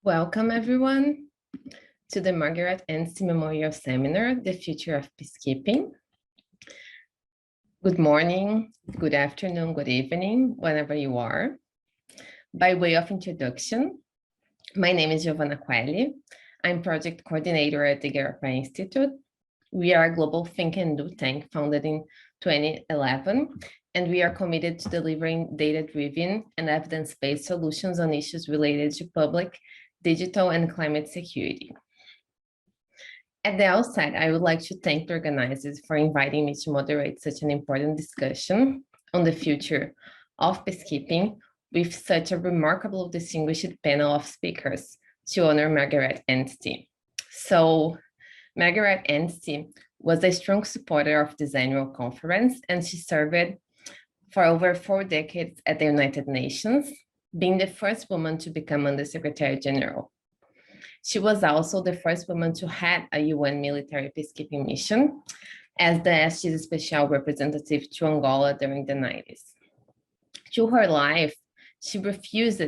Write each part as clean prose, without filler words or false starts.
Welcome, everyone, to the Margaret Anstee Memorial Seminar, The Future of Peacekeeping. Good morning, good afternoon, good evening, whenever you are. By way of introduction, my name is Giovanna Kuele. I'm project coordinator at the Igarape Institute. We are a global think and do tank founded in 2011, and we are committed to delivering data-driven and evidence-based solutions on issues related to public, digital, and climate security. At the outset, I would like to thank the organizers for inviting me to moderate such an important discussion on the future of peacekeeping with such a remarkable distinguished panel of speakers to honor Margaret Anstee. So, Margaret Anstee was a strong supporter of this annual conference, and she served for over 4 decades at the United Nations, being the first woman to become Undersecretary General. She was also the first woman to head a UN military peacekeeping mission as the SG's special representative to Angola during the 90s. Through her life, she refused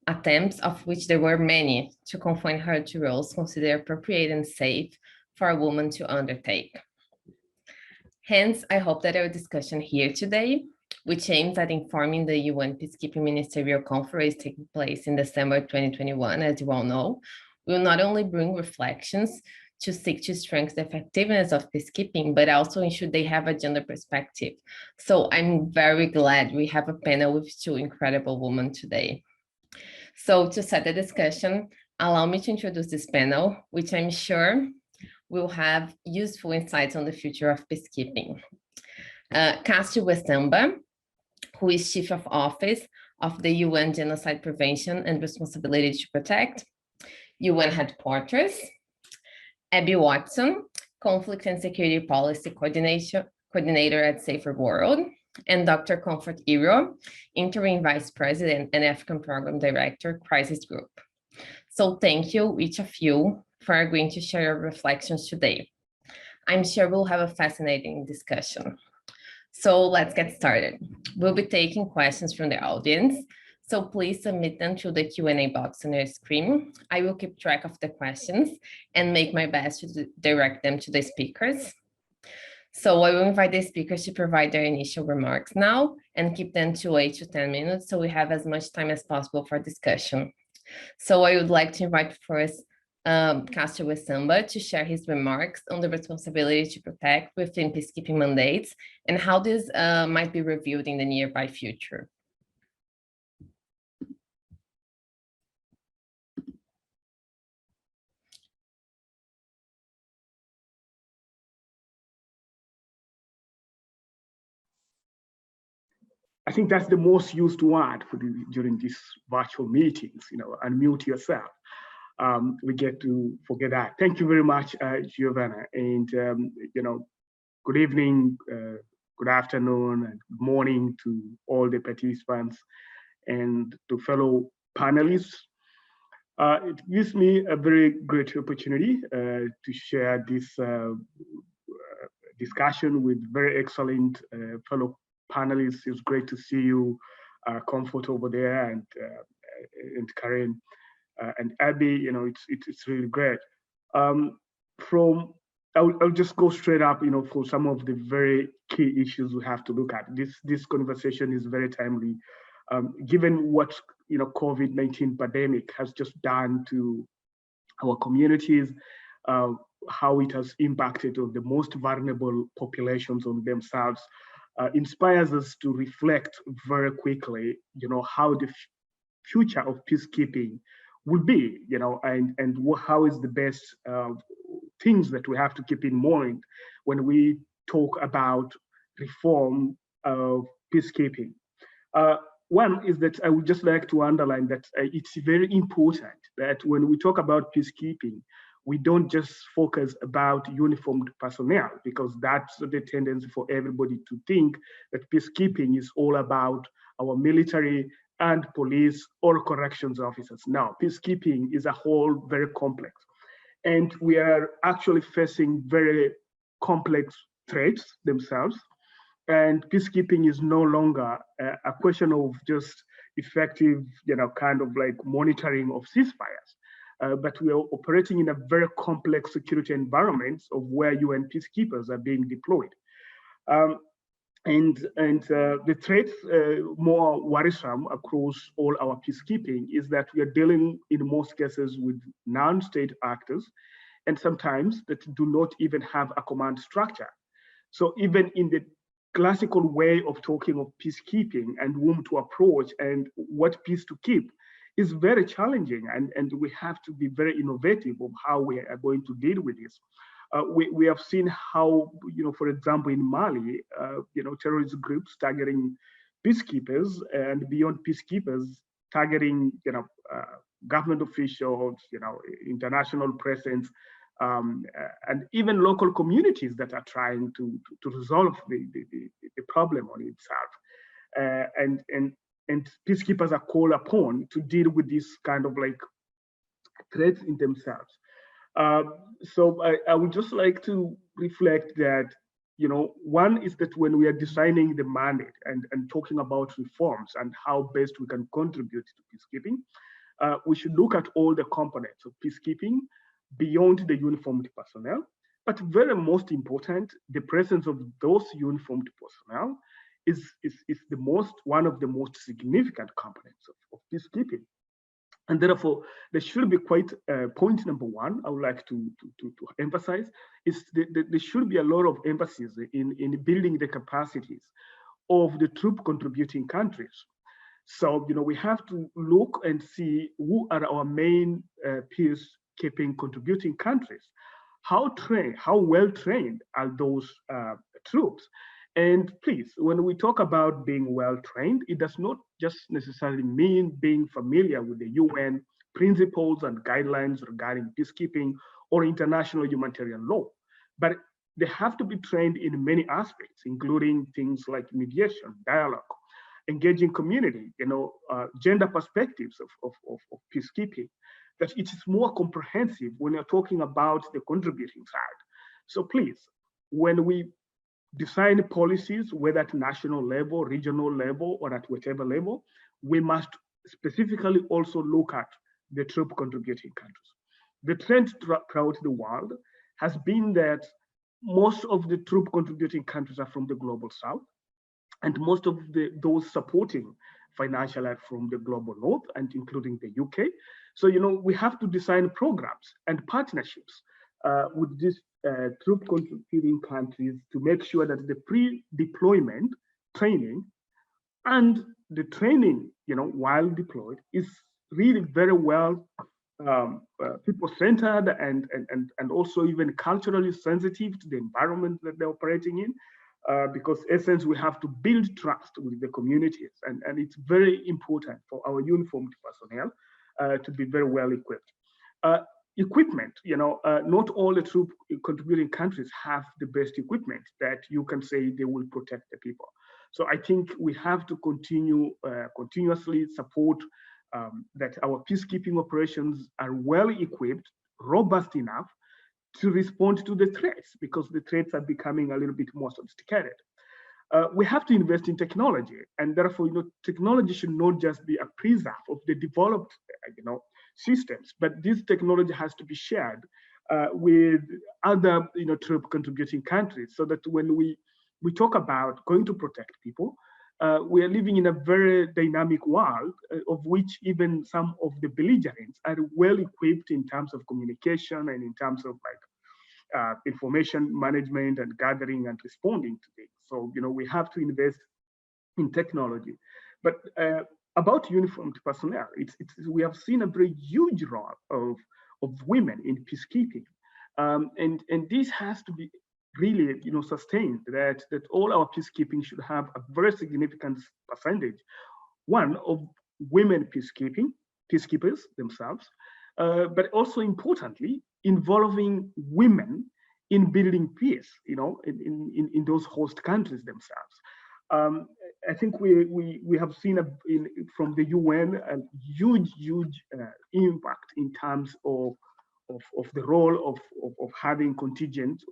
attempts, of which there were many, to confine her to roles considered appropriate and safe for a woman to undertake. Hence, I hope that our discussion here today, which aims at informing the UN Peacekeeping Ministerial Conference taking place in December 2021, as you all know, will not only bring reflections to seek to strengthen the effectiveness of peacekeeping, but also ensure they have a gender perspective. So I'm very glad we have a panel with 2 incredible women today. So to set the discussion, allow me to introduce this panel, which I'm sure will have useful insights on the future of peacekeeping. Castro Wesamba, who is Chief of Office of the UN Genocide Prevention and Responsibility to Protect, UN Headquarters, Abby Watson, Conflict and Security Policy Coordinator at Saferworld, and Dr. Comfort Iro, Interim Vice President and African Program Director, Crisis Group. So thank you, each of you, for agreeing to share your reflections today. I'm sure we'll have a fascinating discussion. So let's get started. We'll be taking questions from the audience, so please submit them to the Q&A box on your screen. I will keep track of the questions and make my best to direct them to the speakers. So I will invite the speakers to provide their initial remarks now and keep them to 8 to 10 minutes so we have as much time as possible for discussion. So I would like to invite first Castro Wesamba to share his remarks on the responsibility to protect within peacekeeping mandates and how this might be reviewed in the nearby future. I think that's the most used word during these virtual meetings, unmute yourself. We get to forget that. Thank you very much, Giovanna. And, good evening, good afternoon, and good morning to all the participants and to fellow panelists. It gives me a very great opportunity to share this discussion with very excellent fellow panelists. It's great to see you, Comfort over there, and Karen. And Abby, it's really great. I'll just go straight up, for some of the very key issues we have to look at. This conversation is very timely, given what COVID-19 pandemic has just done to our communities, how it has impacted on the most vulnerable populations on themselves, inspires us to reflect very quickly, how the future of peacekeeping will be, and how is the best things that we have to keep in mind when we talk about reform of peacekeeping. One is that I would just like to underline that it's very important that when we talk about peacekeeping, we don't just focus about uniformed personnel, because that's the tendency for everybody to think that peacekeeping is all about our military and police or corrections officers. Now, peacekeeping is a whole very complex, and we are actually facing very complex threats themselves. And peacekeeping is no longer a question of just effective, kind of like monitoring of ceasefires, but we are operating in a very complex security environments of where UN peacekeepers are being deployed. And the threat more worrisome across all our peacekeeping is that we are dealing in most cases with non-state actors, and sometimes that do not even have a command structure. So even in the classical way of talking of peacekeeping and whom to approach and what peace to keep is very challenging, and we have to be very innovative of how we are going to deal with this. We have seen how, for example, in Mali, terrorist groups targeting peacekeepers, and beyond peacekeepers, targeting, government officials, international presence, and even local communities that are trying to resolve the problem on itself. And peacekeepers are called upon to deal with this kind of like threats in themselves. So I would just like to reflect that, one is that when we are designing the mandate and talking about reforms and how best we can contribute to peacekeeping, we should look at all the components of peacekeeping beyond the uniformed personnel. But very most important, the presence of those uniformed personnel is one of the most significant components of peacekeeping. And therefore, there should be quite point number one I would like to emphasize is there should be a lot of emphasis in building the capacities of the troop contributing countries. So, we have to look and see who are our main peacekeeping contributing countries. How well trained are those troops? And please, when we talk about being well trained, it does not just necessarily mean being familiar with the UN principles and guidelines regarding peacekeeping or international humanitarian law, but they have to be trained in many aspects, including things like mediation, dialogue, engaging community, gender perspectives of peacekeeping, that it is more comprehensive when you're talking about the contributing side. So please, when we design policies, whether at national level, regional level, or at whatever level, we must specifically also look at the troop contributing countries. The trend throughout the world has been that most of the troop contributing countries are from the global south, and most of those supporting financial aid from the global north, and including the UK. So, we have to design programs and partnerships with these troop contributing countries to make sure that the pre-deployment training and the training, while deployed is really very well people-centered and also even culturally sensitive to the environment that they're operating in. Because essence, we have to build trust with the communities, and it's very important for our uniformed personnel to be very well equipped. Equipment, not all the troop contributing countries have the best equipment that you can say they will protect the people. So I think we have to continuously support that our peacekeeping operations are well equipped, robust enough to respond to the threats, because the threats are becoming a little bit more sophisticated. We have to invest in technology, and therefore, technology should not just be a preserve of the developed, systems, but this technology has to be shared with other, troop contributing countries, so that when we talk about going to protect people, we are living in a very dynamic world of which even some of the belligerents are well equipped in terms of communication and in terms of information management and gathering and responding to things. So, we have to invest in technology. But about uniformed personnel, we have seen a very huge role of women in peacekeeping. And this has to be really, sustained, that all our peacekeeping should have a very significant percentage, one, of women peacekeepers themselves, but also importantly, involving women in building peace, in those host countries themselves. I think we have seen from the UN a huge impact in terms of the role of having contingent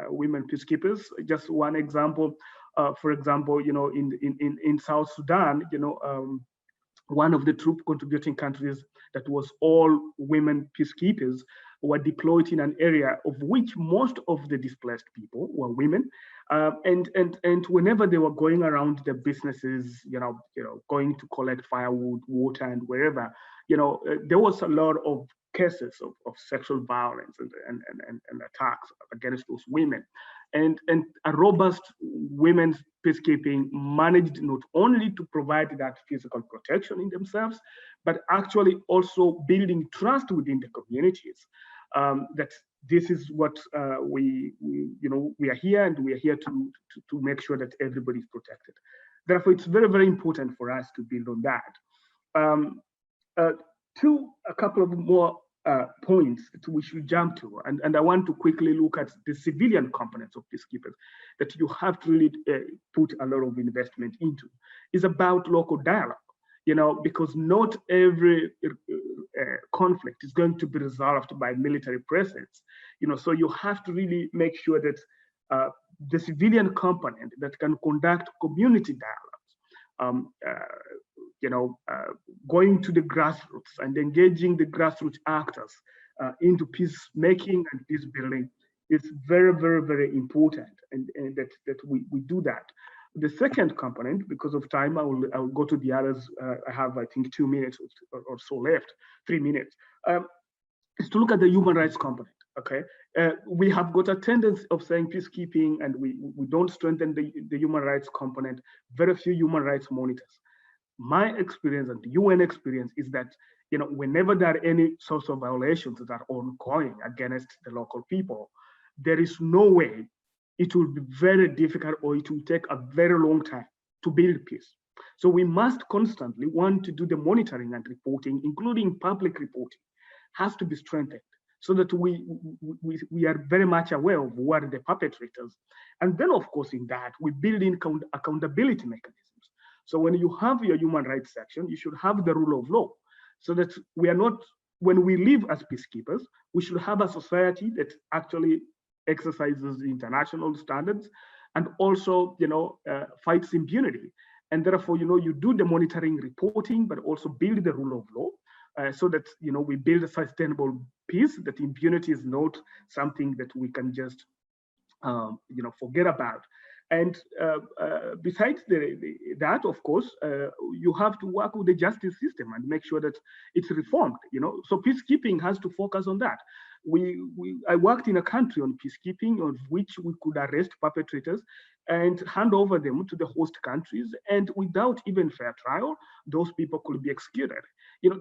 women peacekeepers. Just one example, for example, in South Sudan, one of the troop contributing countries that was all women peacekeepers, were deployed in an area of which most of the displaced people were women, and whenever they were going around their businesses, going to collect firewood, water, and wherever, there was a lot of cases of sexual violence and attacks against those women, and a robust women's peacekeeping managed not only to provide that physical protection in themselves, but actually also building trust within the communities, that this is what we are here, and we are here to make sure that everybody is protected. Therefore, it's very, very important for us to build on that. A couple of more points that we should jump to, and I want to quickly look at the civilian components of peacekeepers that you have to really put a lot of investment into, is about local dialogue, because not every conflict is going to be resolved by military presence, so you have to really make sure that the civilian component that can conduct community dialogues, going to the grassroots and engaging the grassroots actors into peacemaking and peace building is very, very, very important, and that we do that. The second component, because of time, I will go to the others. I have, I think, 2 minutes or so left, 3 minutes, is to look at the human rights component. Okay, we have got a tendency of saying peacekeeping, and we don't strengthen the human rights component. Very few human rights monitors. My experience and the UN experience is that, whenever there are any sorts of violations that are ongoing against the local people, there is no way, it will be very difficult, or it will take a very long time to build peace. So we must constantly want to do the monitoring and reporting, including public reporting, has to be strengthened, so that we are very much aware of what are the perpetrators. And then, of course, in that, we build in accountability mechanisms. So when you have your human rights section, you should have the rule of law, so that we are not, when we live as peacekeepers, we should have a society that actually exercises international standards and also, fights impunity. And therefore, you do the monitoring, reporting, but also build the rule of law, so that, we build a sustainable peace, that impunity is not something that we can just, forget about. And besides that, of course, you have to work with the justice system and make sure that it's reformed. So peacekeeping has to focus on that. I worked in a country on peacekeeping, on which we could arrest perpetrators and hand over them to the host countries, and without even fair trial, those people could be executed.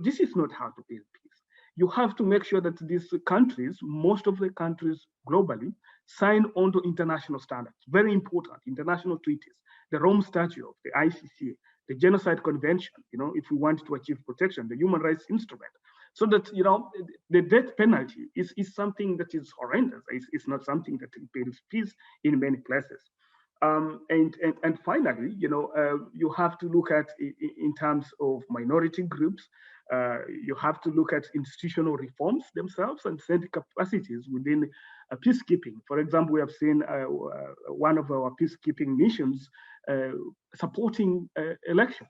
This is not how to build peace. You have to make sure that these countries, most of the countries globally, sign onto international standards. Very important, international treaties, the Rome Statute of the ICC, the Genocide Convention, if we want to achieve protection, the Human Rights Instrument, so that, the death penalty is something that is horrendous. It's not something that builds peace in many places. And finally, you have to look at, in terms of minority groups, you have to look at institutional reforms themselves and set capacities within peacekeeping. For example, we have seen one of our peacekeeping missions supporting elections.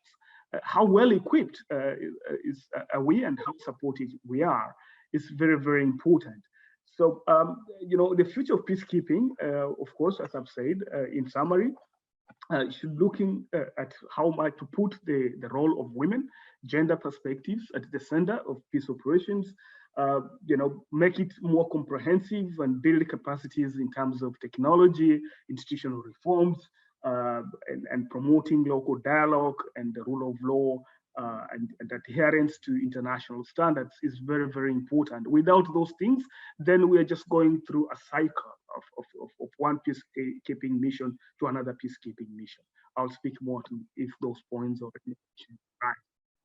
How well equipped are we, and how supported we are is very, very important. So, the future of peacekeeping, of course, as I've said, in summary, should looking at how much to put the role of women, gender perspectives at the center of peace operations, make it more comprehensive and build capacities in terms of technology, institutional reforms, and promoting local dialogue and the rule of law, and adherence to international standards is very, very important. Without those things, then we are just going through a cycle of one peacekeeping mission to another peacekeeping mission. I'll speak more to if those points are right.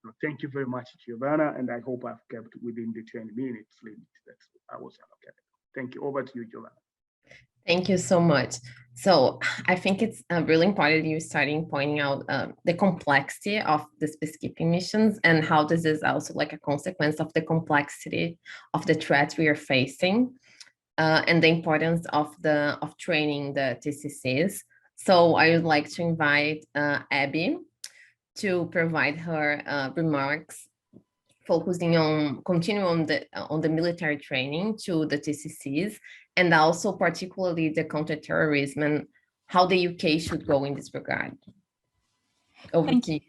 So thank you very much, Giovanna, and I hope I've kept within the 10 minutes limit that I was allocated. Thank you. Over to you, Giovanna. Thank you so much. So I think it's really important you starting pointing out the complexity of the peacekeeping missions and how this is also like a consequence of the complexity of the threats we are facing, and the importance of training the TCCs. So I would like to invite Abby to provide her remarks, focusing on continuing on the military training to the TCCs, and also particularly the counterterrorism and how the UK should go in this regard. Over to you.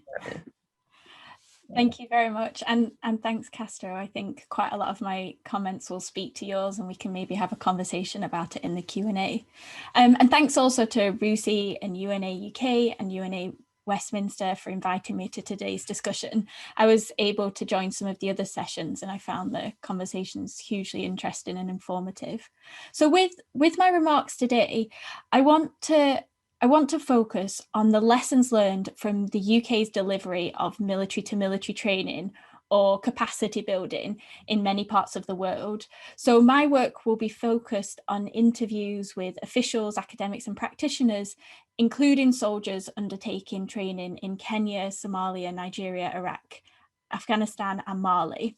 Thank you very much. And thanks, Castro. I think quite a lot of my comments will speak to yours, and we can maybe have a conversation about it in the Q&A. And thanks also to RUSI and UNA UK and UNA Westminster for inviting me to today's discussion. I was able to join some of the other sessions, and I found the conversations hugely interesting and informative. So with my remarks today, I want to focus on the lessons learned from the UK's delivery of military-to-military training or capacity building in many parts of the world. So my work will be focused on interviews with officials, academics and practitioners, including soldiers undertaking training in Kenya, Somalia, Nigeria, Iraq, Afghanistan and Mali.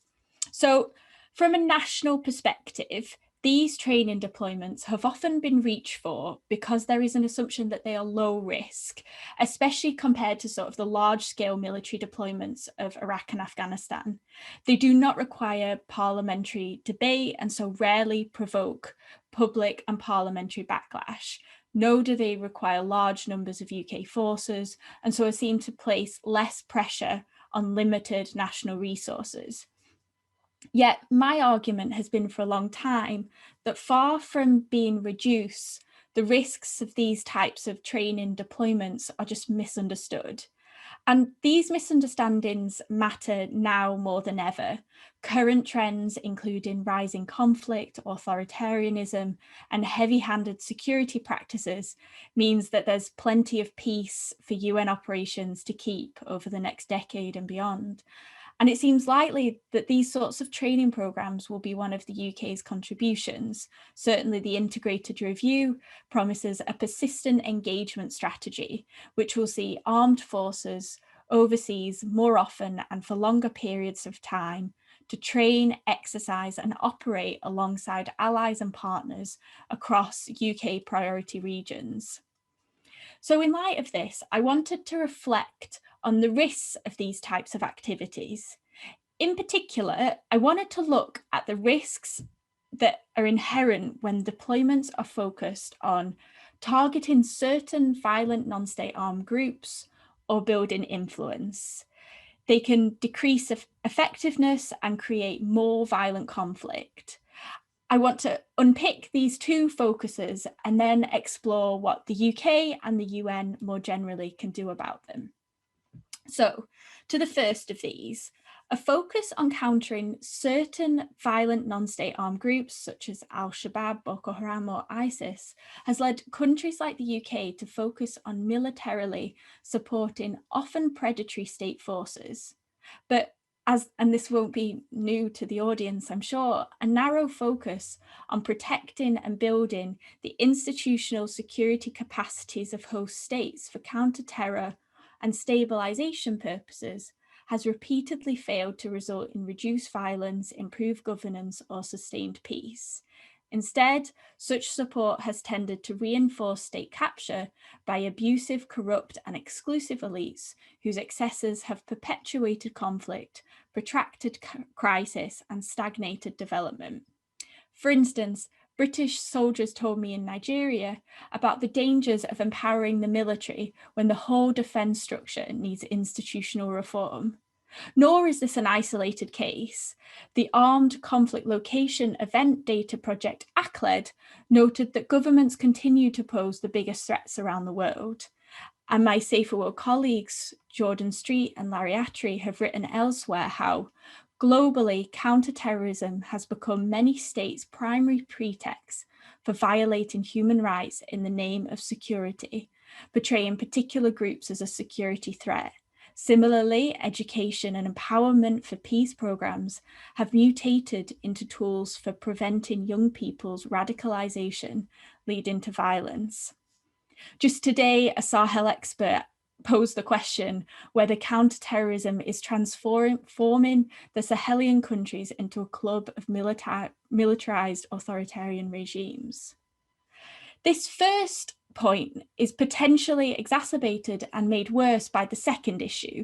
So from a national perspective, these training deployments have often been reached for because there is an assumption that they are low risk, especially compared to sort of the large-scale military deployments of Iraq and Afghanistan. They do not require parliamentary debate and so rarely provoke public and parliamentary backlash. Nor do they require large numbers of UK forces, and so seem to place less pressure on limited national resources. Yet my argument has been for a long time that far from being reduced, the risks of these types of training deployments are just misunderstood. And these misunderstandings matter now more than ever. Current trends, including rising conflict, authoritarianism, and heavy-handed security practices, means that there's plenty of peace for UN operations to keep over the next decade and beyond. And it seems likely that these sorts of training programs will be one of the UK's contributions. Certainly the integrated review promises a persistent engagement strategy, which will see armed forces overseas more often and for longer periods of time to train, exercise and operate alongside allies and partners across UK priority regions. So in light of this, I wanted to reflect on the risks of these types of activities. In particular, I wanted to look at the risks that are inherent when deployments are focused on targeting certain violent non-state armed groups or building influence. They can decrease effectiveness and create more violent conflict. I want to unpick these two focuses and then explore what the UK and the UN more generally can do about them. So, to the first of these, a focus on countering certain violent non-state armed groups such as Al-Shabaab, Boko Haram or ISIS has led countries like the UK to focus on militarily supporting often predatory state forces. But and this won't be new to the audience, I'm sure, a narrow focus on protecting and building the institutional security capacities of host states for counter-terror and stabilization purposes has repeatedly failed to result in reduced violence, improved governance, or sustained peace. Instead, such support has tended to reinforce state capture by abusive, corrupt, and exclusive elites whose excesses have perpetuated conflict, protracted crisis, and stagnated development. For instance, British soldiers told me in Nigeria about the dangers of empowering the military when the whole defence structure needs institutional reform. Nor is this an isolated case. The Armed Conflict Location Event Data Project, ACLED, noted that governments continue to pose the biggest threats around the world. And my Saferworld colleagues, Jordan Street and Larry Attry, have written elsewhere how globally, counterterrorism has become many states' primary pretext for violating human rights in the name of security, portraying particular groups as a security threat. Similarly, education and empowerment for peace programs have mutated into tools for preventing young people's radicalization, leading to violence. Just today, a Sahel expert posed the question whether counterterrorism is transforming the Sahelian countries into a club of militarized authoritarian regimes. This first point is potentially exacerbated and made worse by the second issue.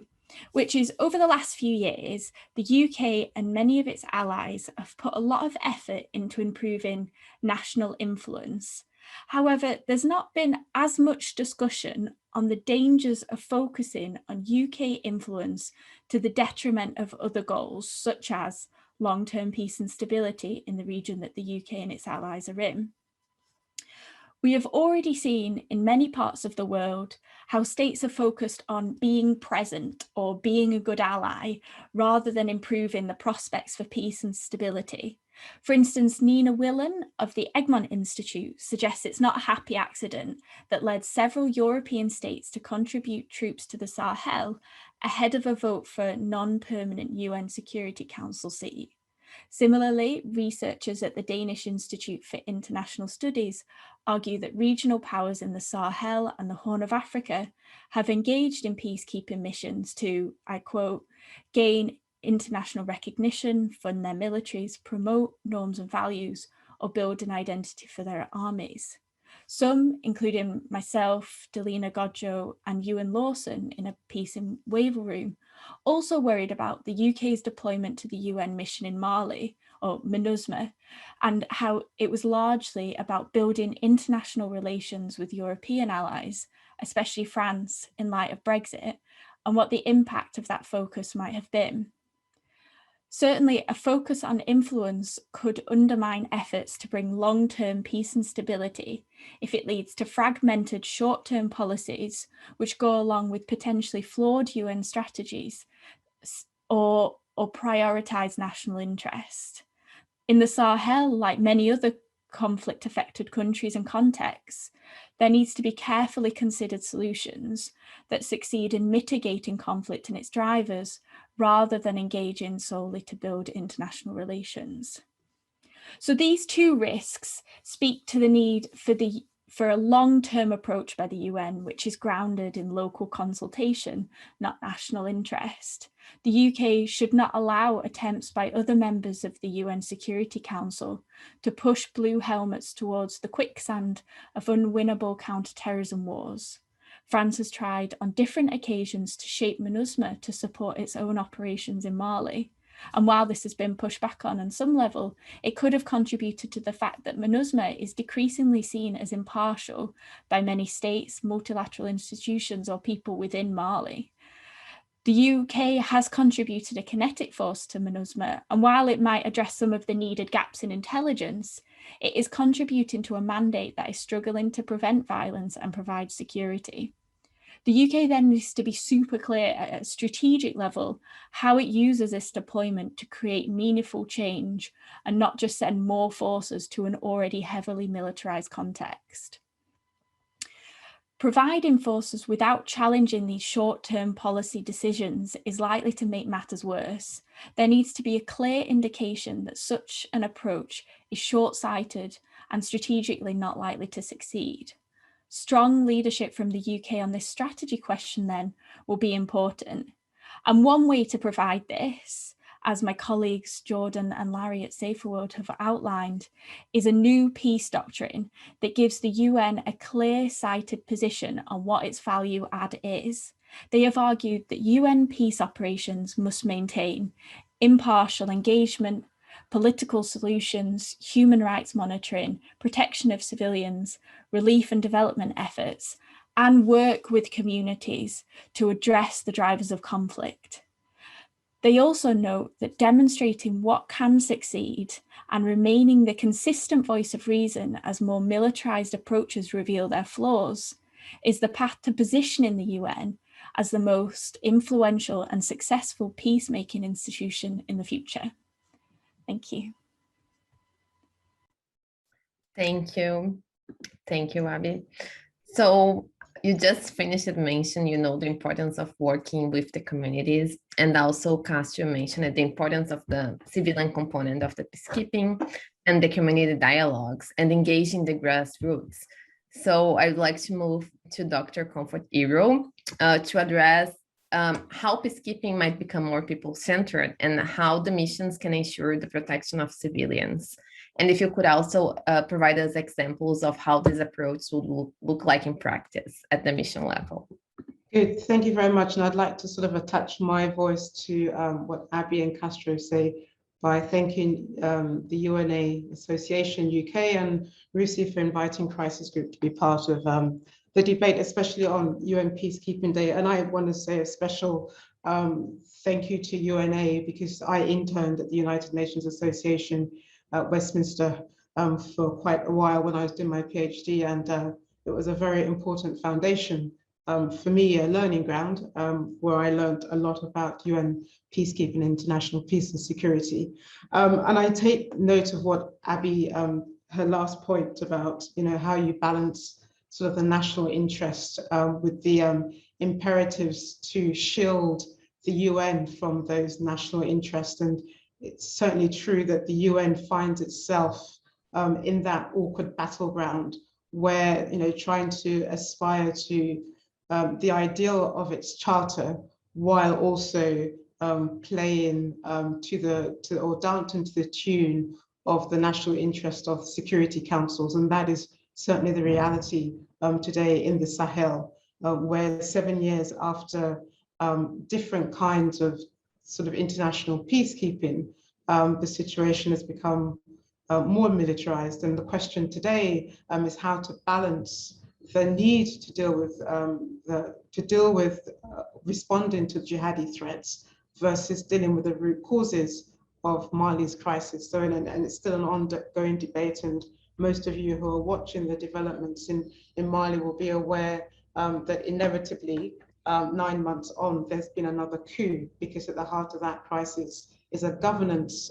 which is over the last few years, the UK and many of its allies have put a lot of effort into improving national influence. However, there's not been as much discussion on the dangers of focusing on UK influence to the detriment of other goals, such as long-term peace and stability in the region that the UK and its allies are in. We have already seen in many parts of the world how states are focused on being present or being a good ally rather than improving the prospects for peace and stability. For instance, Nina Willan of the Egmont Institute suggests it's not a happy accident that led several European states to contribute troops to the Sahel ahead of a vote for a non-permanent UN Security Council seat. Similarly, researchers at the Danish Institute for International Studies argue that regional powers in the Sahel and the Horn of Africa have engaged in peacekeeping missions to, I quote, gain international recognition, fund their militaries, promote norms and values, or build an identity for their armies. Some, including myself, Delina Godjo, and Ewan Lawson in a piece in Waiver Room, also worried about the UK's deployment to the UN mission in Mali, or MINUSMA, and how it was largely about building international relations with European allies, especially France, in light of Brexit, and what the impact of that focus might have been. Certainly, a focus on influence could undermine efforts to bring long-term peace and stability if it leads to fragmented short-term policies which go along with potentially flawed UN strategies or prioritise national interest. In the Sahel, like many other conflict-affected countries and contexts, there needs to be carefully considered solutions that succeed in mitigating conflict and its drivers, rather than engaging solely to build international relations. So these two risks speak to the need for a long-term approach by the UN, which is grounded in local consultation, not national interest. The UK should not allow attempts by other members of the UN Security Council to push blue helmets towards the quicksand of unwinnable counter-terrorism wars. France has tried on different occasions to shape MINUSMA to support its own operations in Mali. And while this has been pushed back on some level, it could have contributed to the fact that MINUSMA is decreasingly seen as impartial by many states, multilateral institutions, or people within Mali. The UK has contributed a kinetic force to MINUSMA, and while it might address some of the needed gaps in intelligence, it is contributing to a mandate that is struggling to prevent violence and provide security. The UK then needs to be super clear at a strategic level how it uses this deployment to create meaningful change and not just send more forces to an already heavily militarized context. Providing forces without challenging these short-term policy decisions is likely to make matters worse. There needs to be a clear indication that such an approach is short-sighted and strategically not likely to succeed. Strong leadership from the UK on this strategy question then will be important. And one way to provide this, as my colleagues Jordan and Larry at Saferworld have outlined, is a new peace doctrine that gives the UN a clear-sighted position on what its value add is. They have argued that UN peace operations must maintain impartial engagement, political solutions, human rights monitoring, protection of civilians, relief and development efforts, and work with communities to address the drivers of conflict. They also note that demonstrating what can succeed and remaining the consistent voice of reason as more militarized approaches reveal their flaws is the path to positioning the UN as the most influential and successful peacemaking institution in the future. Thank you. Thank you. Thank you, Abby. So you just finished mentioning, the importance of working with the communities, and also Castro mentioned the importance of the civilian component of the peacekeeping and the community dialogues and engaging the grassroots. So I'd like to move to Dr. Comfort Hero to address how peacekeeping might become more people-centered and how the missions can ensure the protection of civilians. And if you could also provide us examples of how this approach would look like in practice at the mission level. Good, thank you very much. And I'd like to sort of attach my voice to what Abby and Castro say by thanking the UNA Association UK and RUSI for inviting Crisis Group to be part of the debate, especially on UN Peacekeeping Day. And I want to say a special thank you to UNA, because I interned at the United Nations Association at Westminster for quite a while when I was doing my PhD, and it was a very important foundation for me, a learning ground where I learned a lot about UN peacekeeping, international peace and security. And I take note of what Abby, her last point about, how you balance sort of the national interest with the imperatives to shield the UN from those national interests. And it's certainly true that the UN finds itself in that awkward battleground where, trying to aspire to the ideal of its charter, while also playing or dancing to the tune of the national interest of security councils. And that is certainly the reality today in the Sahel, where 7 years after different kinds of sort of international peacekeeping, the situation has become more militarized. And the question today is how to balance the need to deal with responding to jihadi threats versus dealing with the root causes of Mali's crisis. So, and it's still an ongoing debate, and most of you who are watching the developments in Mali will be aware that inevitably 9 months on, there's been another coup, because at the heart of that crisis is a governance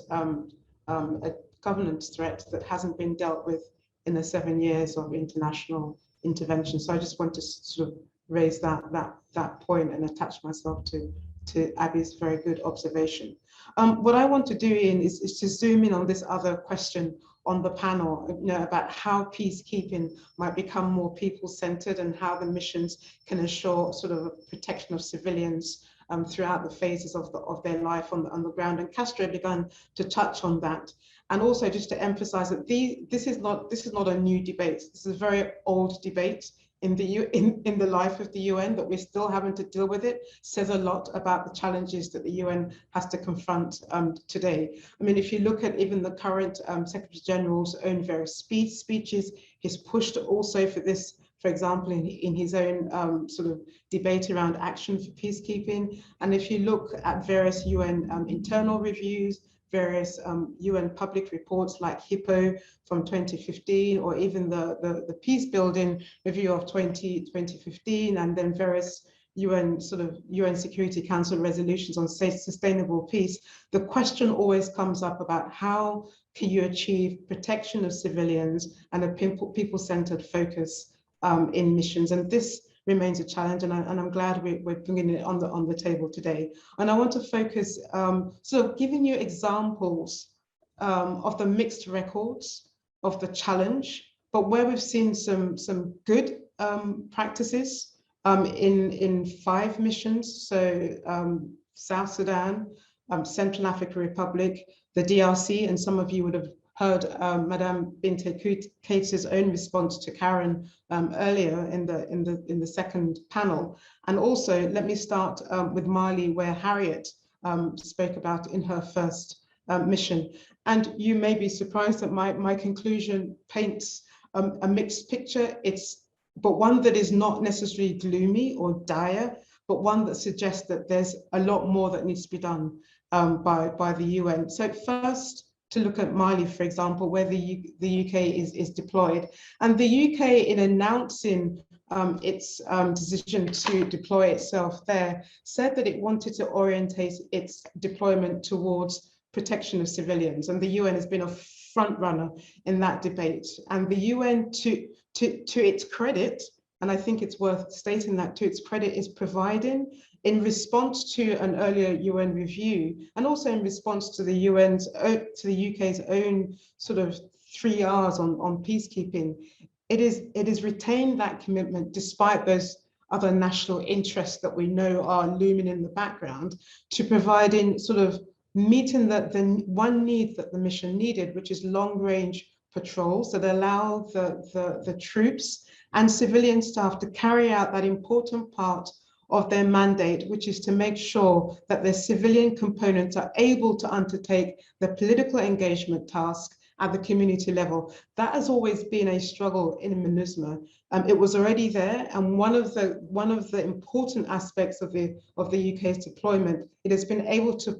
threat that hasn't been dealt with in the 7 years of international intervention. So I just want to sort of raise that point and attach myself to Abby's very good observation. What I want to do is to zoom in on this other question on the panel, about how peacekeeping might become more people-centered and how the missions can ensure sort of protection of civilians throughout the phases of their life on the ground. And Castro began to touch on that. And also just to emphasize that this is not a new debate. This is a very old debate in the life of the UN, that we're still having to deal with it. Says a lot about the challenges that the UN has to confront today. I mean, if you look at even the current Secretary General's own various speeches, he's pushed also for this, for example, in his own sort of debate around action for peacekeeping. And if you look at various UN internal reviews, various UN public reports like HIPPO from 2015, or even the peace building review of 2015, and then various UN Security Council resolutions on sustainable peace, the question always comes up about how can you achieve protection of civilians and a people-centered focus in missions. And this remains a challenge, and I'm glad we're bringing it on the table today. And I want to focus sort of giving you examples of the mixed records of the challenge, but where we've seen some good practices in 5 missions. So South Sudan, Central African Republic, the DRC, and some of you would have heard Madame Binte Keita's own response to Karen earlier in the second panel. And also, let me start with Mali, where Harriet spoke about in her first mission. And you may be surprised that my conclusion paints a mixed picture. But one that is not necessarily gloomy or dire, but one that suggests that there's a lot more that needs to be done by the UN. So first, to look at Mali, for example, where the UK is deployed. And the UK, in announcing its decision to deploy itself there, said that it wanted to orientate its deployment towards protection of civilians. And the UN has been a front runner in that debate. And the UN, to its credit, and I think it's worth stating that to its credit, is providing, in response to an earlier UN review, and also in response to the UK's own sort of 3 Rs on peacekeeping, it is retained that commitment despite those other national interests that we know are looming in the background, to providing sort of meeting the one need that the mission needed, which is long-range patrols that allow the troops and civilian staff to carry out that important part of their mandate, which is to make sure that their civilian components are able to undertake the political engagement task at the community level. That has always been a struggle in MINUSMA. It was already there, and one of the important aspects of the UK's deployment, it has been able to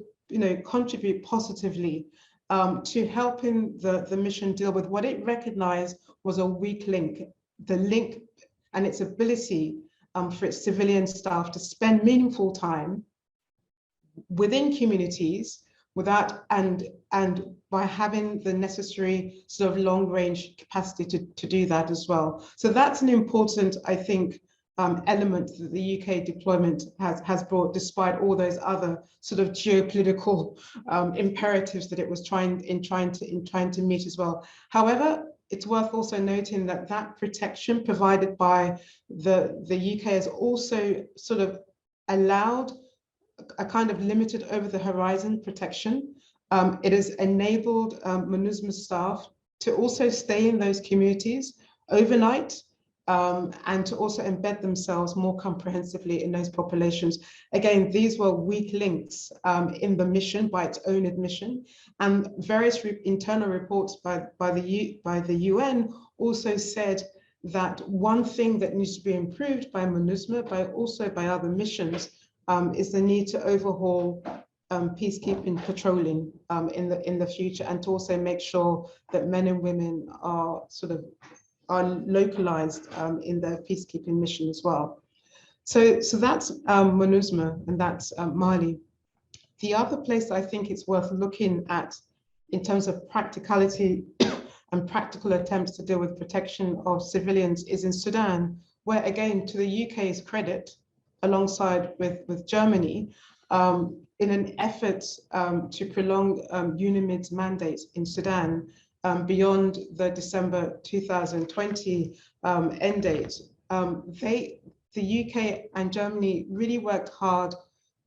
contribute positively to helping the mission deal with what it recognized was a weak link, the link and its ability for its civilian staff to spend meaningful time within communities without and by having the necessary sort of long range capacity to do that as well. So that's an important, I think, element that the UK deployment has brought, despite all those other sort of geopolitical imperatives that it was trying to meet as well. However, it's worth also noting that that protection provided by the UK has also sort of allowed a kind of limited over the horizon protection. It has enabled MINUSMA staff to also stay in those communities overnight and to also embed themselves more comprehensively in those populations. Again, these were weak links in the mission by its own admission, and various internal reports by the UN also said that one thing that needs to be improved by MINUSMA, also by other missions, is the need to overhaul peacekeeping patrolling in the future, and to also make sure that men and women are localized in their peacekeeping mission as well. So that's MINUSMA, and that's Mali. The other place I think it's worth looking at in terms of practicality and practical attempts to deal with protection of civilians is in Sudan, where, again, to the UK's credit, alongside with Germany, in an effort to prolong UNAMID's mandate in Sudan beyond the December 2020 end date, the UK and Germany really worked hard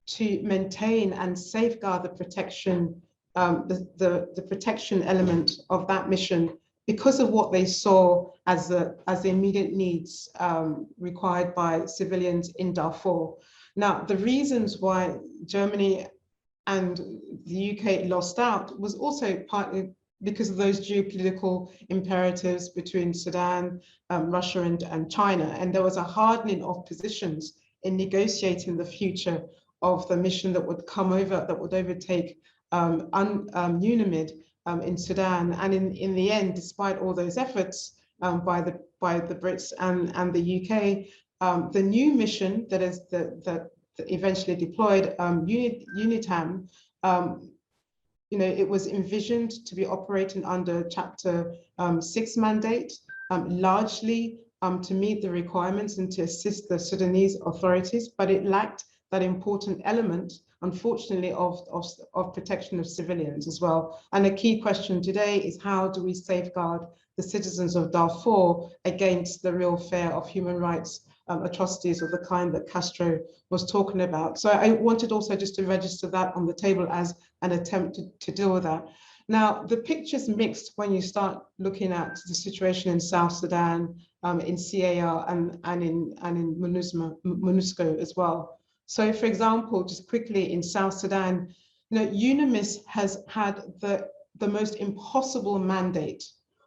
to maintain and safeguard the protection, the protection element of that mission, because of what they saw as the immediate needs required by civilians in Darfur. Now, the reasons why Germany and the UK lost out was also partly because of those geopolitical imperatives between Sudan, Russia, and China. And there was a hardening of positions in negotiating the future of the mission that would overtake UNAMID in Sudan. And in the end, despite all those efforts by the Brits and the UK, the new mission that eventually deployed, UNITAM, it was envisioned to be operating under Chapter 6 mandate, largely to meet the requirements and to assist the Sudanese authorities, but it lacked that important element, unfortunately, of protection of civilians as well. And a key question today is, how do we safeguard the citizens of Darfur against the real fear of human rights atrocities of the kind that Castro was talking about? So I wanted also just to register that on the table as an attempt to deal with that. Now, the picture's mixed when you start looking at the situation in South Sudan, in CAR and in MONUSCO as well. So, for example, just quickly in South Sudan, UNAMIS has had the most impossible mandate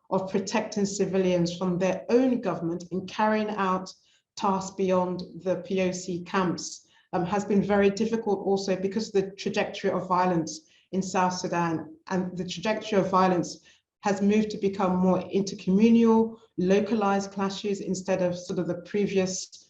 of protecting civilians from their own government and carrying out tasks beyond the POC camps. Has been very difficult also because of the trajectory of violence in South Sudan, and the trajectory of violence has moved to become more intercommunal, localized clashes instead of sort of the previous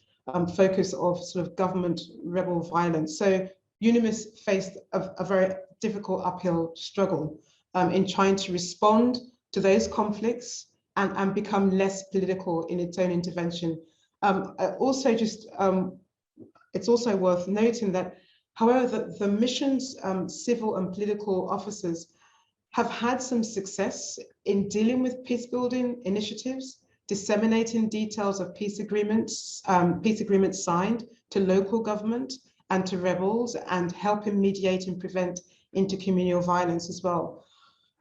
focus of sort of government rebel violence. So UNAMIS faced a very difficult uphill struggle in trying to respond to those conflicts and become less political in its own intervention. Also, it's also worth noting that, however, the mission's civil and political officers have had some success in dealing with peace building initiatives, disseminating details of peace agreements signed to local government and to rebels, and helping mediate and prevent intercommunal violence as well.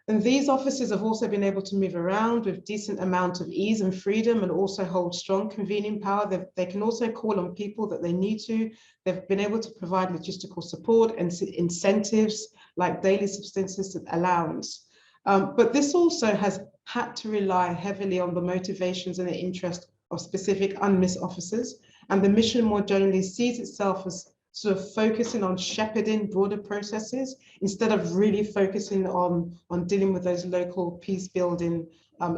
And these officers have also been able to move around with decent amount of ease and freedom, and also hold strong convening power. They can also call on people that they need to. They've been able to provide logistical support and incentives like daily subsistence allowance. But this also has had to rely heavily on the motivations and the interest of specific UNMISS officers. And the mission more generally sees itself as sort of focusing on shepherding broader processes instead of really focusing on dealing with those local peace building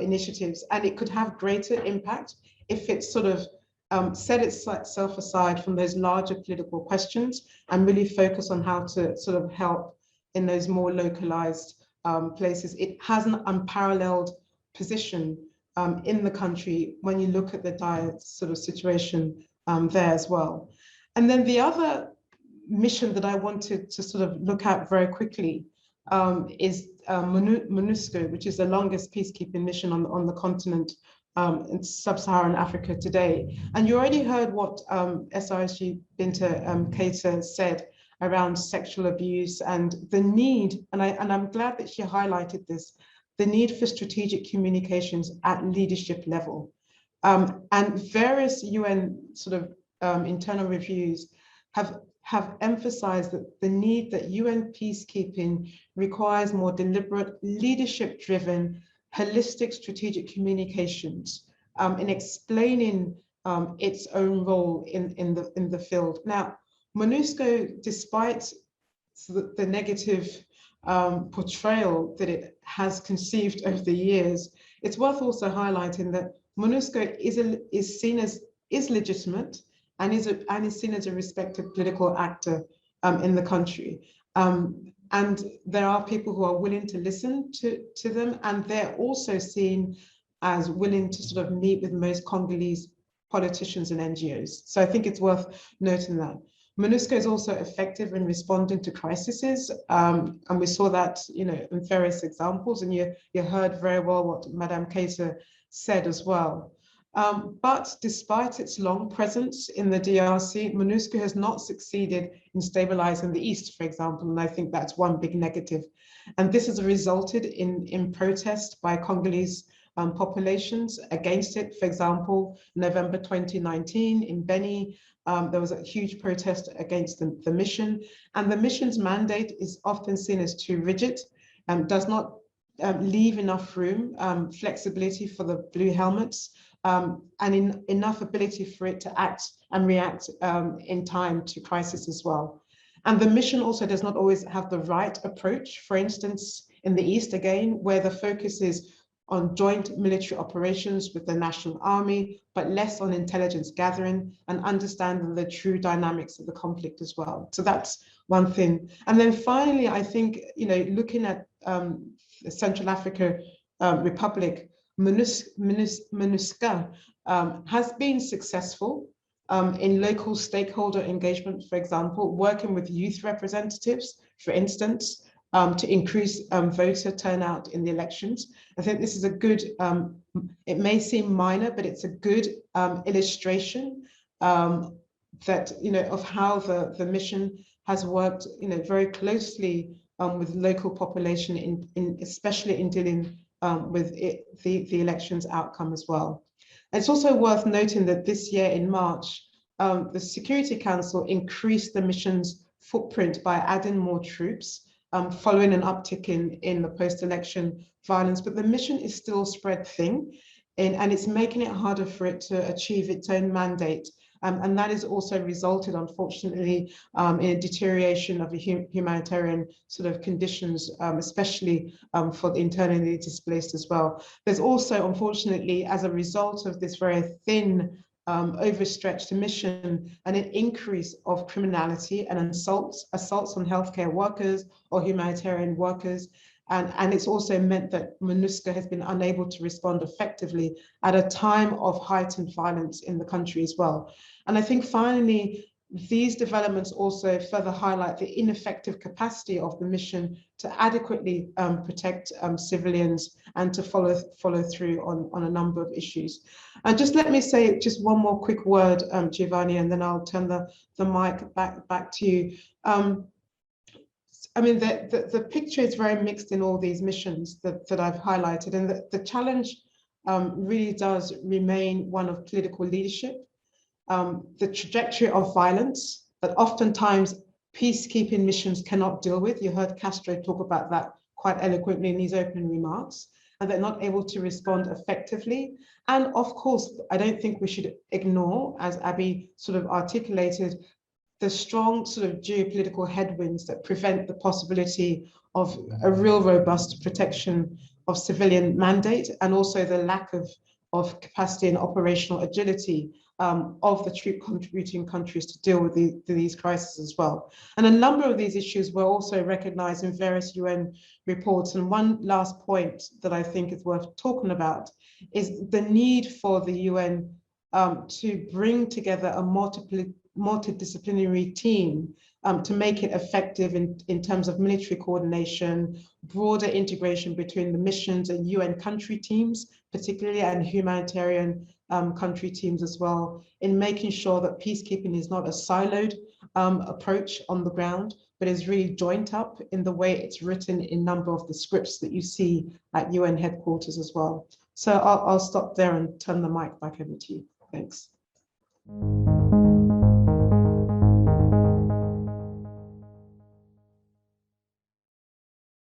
initiatives. And it could have greater impact if it sort of set itself aside from those larger political questions and really focus on how to sort of help in those more localized places. It has an unparalleled position in the country when you look at the dire sort of situation there as well. And then the other mission that I wanted to sort of look at very quickly is MONUSCO, which is the longest peacekeeping mission on the continent in sub-Saharan Africa today. And you already heard what SRSG Binta Keita said around sexual abuse and the need, and I'm glad that she highlighted this, the need for strategic communications at leadership level. And various UN sort of internal reviews have emphasized that the need that UN peacekeeping requires more deliberate, leadership-driven, holistic strategic communications in explaining its own role in the field. Now, MONUSCO, despite the negative portrayal that it has conceived over the years, it's worth also highlighting that MONUSCO is seen as legitimate and is seen as a respected political actor in the country. And there are people who are willing to listen to them, and they're also seen as willing to sort of meet with most Congolese politicians and NGOs. So I think it's worth noting that. MONUSCO is also effective in responding to crises, and we saw that, you know, in various examples, and you heard very well what Madame Keita said as well. But despite its long presence in the DRC, MONUSCO has not succeeded in stabilizing the East, for example, and I think that's one big negative. And this has resulted in protest by Congolese populations against it. For example, November 2019 in Beni, there was a huge protest against the mission, and the mission's mandate is often seen as too rigid and does not leave enough room, flexibility for the blue helmets, and enough ability for it to act and react in time to crisis as well. And the mission also does not always have the right approach. For instance, in the East, again, where the focus is on joint military operations with the national army, but less on intelligence gathering and understanding the true dynamics of the conflict as well. So that's one thing. And then finally, I think, you know, looking at the Central Africa Republic, MONUSCO has been successful in local stakeholder engagement, for example, working with youth representatives, for instance, to increase voter turnout in the elections. I think this is a good, it may seem minor, but it's a good illustration that, you know, of how the mission has worked, you know, very closely with local population, especially in dealing with the elections outcome as well. It's also worth noting that this year in March, the Security Council increased the mission's footprint by adding more troops, following an uptick in the post-election violence, but the mission is still spread thin, and it's making it harder for it to achieve its own mandate. And that has also resulted, unfortunately, in a deterioration of the humanitarian sort of conditions, especially for the internally displaced as well. There's also, unfortunately, as a result of this very thin, overstretched mission, and an increase of criminality and assaults on healthcare workers or humanitarian workers. And it's also meant that MONUSCO has been unable to respond effectively at a time of heightened violence in the country as well. And I think finally, these developments also further highlight the ineffective capacity of the mission to adequately protect civilians and to follow through on a number of issues. And just let me say just one more quick word, Giovanni, and then I'll turn the mic back to you. I mean, the picture is very mixed in all these missions that I've highlighted, and the challenge really does remain one of political leadership. The trajectory of violence that oftentimes peacekeeping missions cannot deal with. You heard Castro talk about that quite eloquently in his opening remarks, and they're not able to respond effectively. And of course, I don't think we should ignore, as Abby sort of articulated, the strong sort of geopolitical headwinds that prevent the possibility of a real robust protection of civilian mandate, and also the lack of capacity and operational agility of the troop contributing countries to deal with these crises as well. And a number of these issues were also recognized in various UN reports. And one last point that I think is worth talking about is the need for the UN to bring together a multidisciplinary team to make it effective in terms of military coordination, broader integration between the missions and UN country teams, particularly, and humanitarian country teams as well, in making sure that peacekeeping is not a siloed approach on the ground, but is really joined up in the way it's written in a number of the scripts that you see at UN headquarters as well. So I'll stop there and turn the mic back over to you. Thanks.